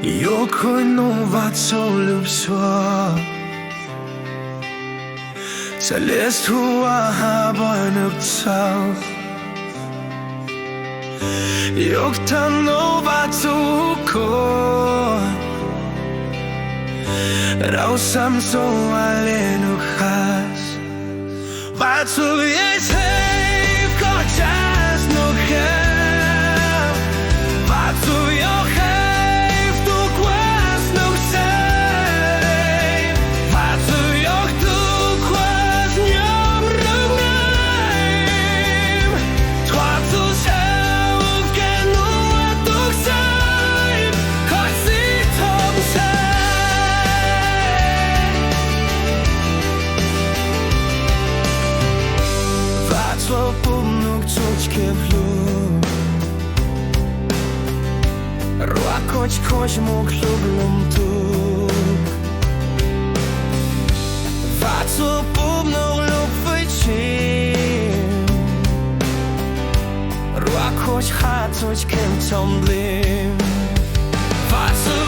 Yo khoj no Vaajtswv hlub suab Så læs qhua har tsaug Yo no Vaajtswv Khaiv Koj sam so aleno has Vaajtswv yeej Koj no khiav Vaajtswv khaiv no saib Vaajtswv qhua nyob nraim Txhua tsaug saib Koj si Vaajtswv txuj hlub Koj moog hlub Vaajtswv hlub fwjchim cawmdlim Vaajtswv